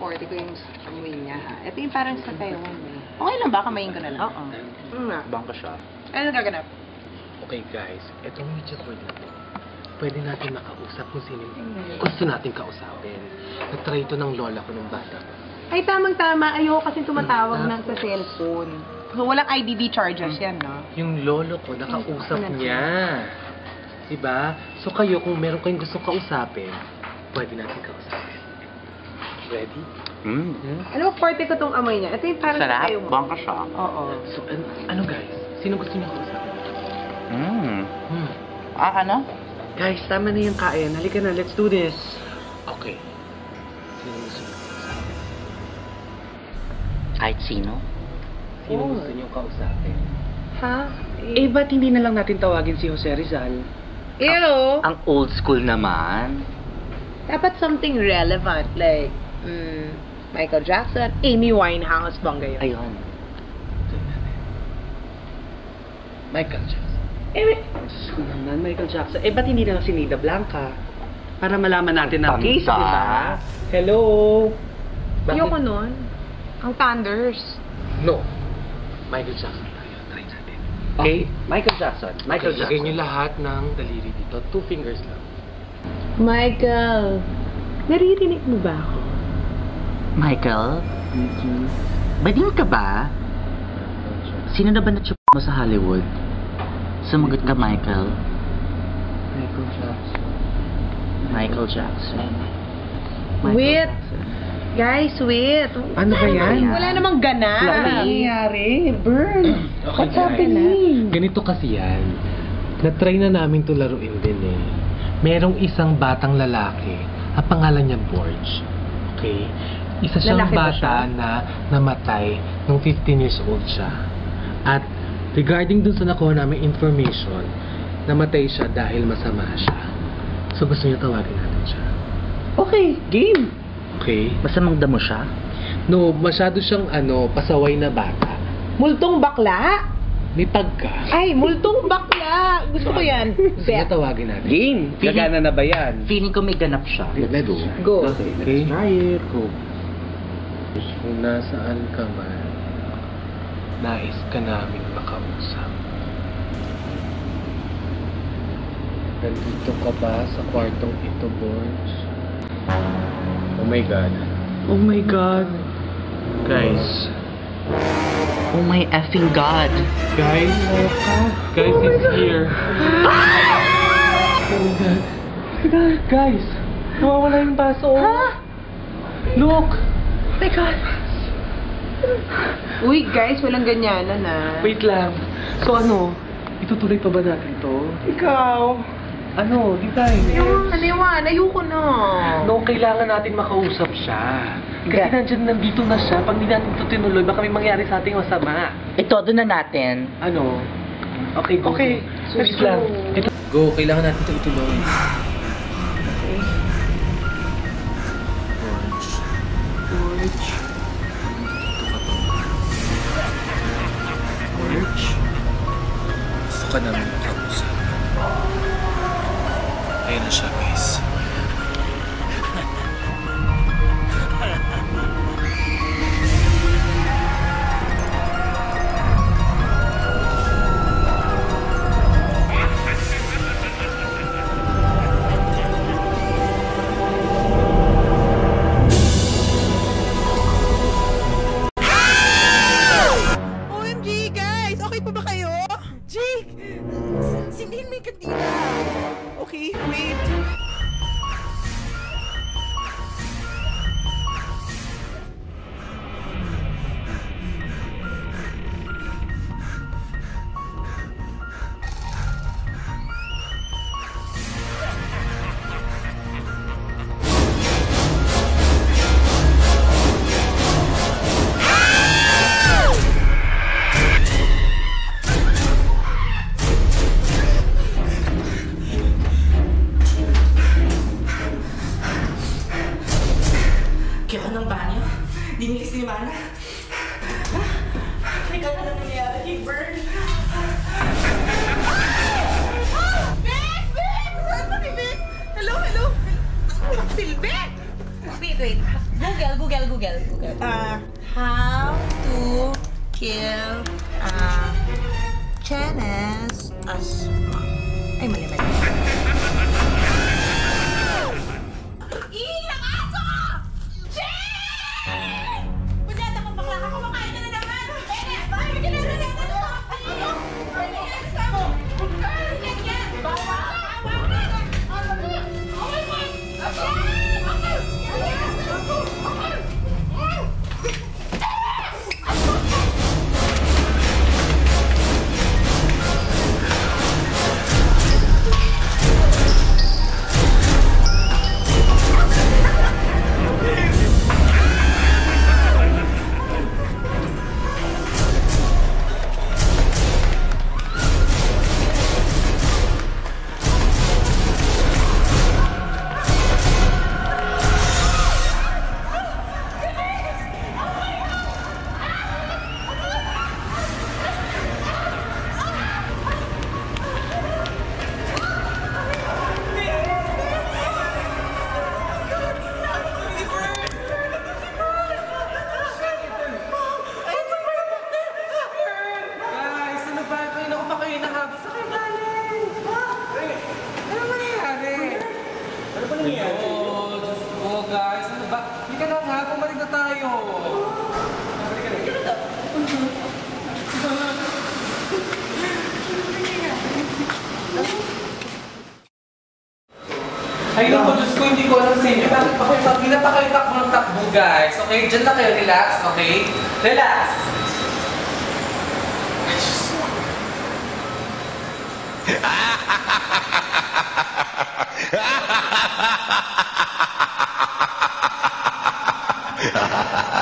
forte ko yung amoy niya, ha? Ito yung parang sa Taiwan, eh. Okay lang ba? Kamayin ko na lang. Oo. Bangka siya. Ano gaganap? Okay guys, etong media board na to, pwede natin makausap kung sino yung gusto natin kausapin. Natry ito ng lola ko nung bata ko. Ay, tamang-tama. Ayoko kasi tumatawag na sa cellphone. So, walang IDD charges yan, no? Yung lolo ko, nakausap niya. Diba? So kayo, kung meron kayong gustong kausapin, pwede natin kausapin. Ready? Ano, forte ko tong amoy niya. Ito yung parang sa Sarap. Taiwan. Bangka siya. Oo. So, ano guys? Sino gusto niyo kausapin? Ano? Guys, tama na yung kain. Halika na, let's do this. Okay. Sino gusto niyo kausapin? Kahit sino? Sino gusto niyo kausapin? Ha? Eh, ba't hindi na lang natin tawagin si Jose Rizal? Ew! Ang old school naman. Dapat something relevant, like, Michael Jackson, Amy Winehouse, bangga yun. Ayun. Michael Jackson. Diyos ko naman, Michael Jackson. Eh, ba't hindi na lang si Nida Blanca? Para malaman natin ang case, di ba? Hello? Ayoko nun. Ang Thunders. No. Michael Jackson tayo. Try natin. Okay, Michael Jackson. Michael Okay, lagay Jackson. niyo lahat ng daliri dito. 2 fingers lang. Michael, naririnig mo ba ako? Michael? Bading ka ba? Sino na ba na mo sa Hollywood? Sumagot ka, Michael. Michael Jackson. Michael Jackson. Wait. Guys, wait. Ano ba yan? Wala namang gana. Wala nangyayari. Burn. Okay, What's happening? Ganito kasi yan. Na-try na namin to laruin din eh. Merong isang batang lalaki. Ang pangalan niya Borge. Okay? Isa siyang Lalaki ba bata siya? na namatay nung 15 years old siya. At regarding dun sa nakuha namin information, namatay siya dahil masama siya. So gusto niyo tawagin natin siya. Okay, game. Okay? Masamang damo siya? No, masyado siyang pasaway na bata. Multong bakla? May pagka. Ay, multong bakla. Gusto ko yan. Gusto niyo tawagin natin. Game. Gagana na ba yan? Feeling ko may ganap siya. Let's go. Go. Okay, let's Okay. try it. Go. Kung nasaan ka man, nais ka namin makausap. Nandito ka ba sa kwartong ito, Borge? Oh my God. Oh my God. Guys. Oh my effing God. Guys. Guys, it's here. Oh my God. Guys. Nawawala yung baso. Look. My God. Uy, guys, walang ganyanan Wait lang. So itutuloy pa ba natin to? Ikaw. Ano, di ba? Aniwan, ayoko na. No, kailangan natin makausap siya. Kasi nandito na siya. Pag hindi natin ito tinuloy, baka may mangyari sa ating masama. Itodo na natin. Ano? Okay, go. Okay, let's wait lang. go. Go, kailangan natin ito ituloy. George. Gusto ka namin makausap. Ayun na siya, guys. OMG, guys! Okay pa ba kayo? Jake! Sindihin mo yung kantina. Okay, wait. Kaya ng banyo? Dinilis ni Mana? May kaka na nangyayari kay Bird. Vic! Vic! Saan ba ni Vic? Hello, hello? Si Vic! Wait. Google. How to kill Chinese asthma. Ay, mali. Ilang aso! Jay! Punyata kong bakla ka, kumakain ka na naman! Bene, bakit ka na naman? Guys, ano ba? Kanina ko pa kayo nahabos sa kayo galing. Ano nangyayari? Ano ba nangyayari? Oh, Diyos ko, guys. Ano ba? Hindi ka na nga, bumalik na tayo. Ay, naku, Diyos ko, hindi ko alam sa inyo. Bakit pa kayo hindi na pa kayo takbo ng takbo, guys? Okay, dyan na kayo. Relax, okay? Relax! Ha ha ha ha!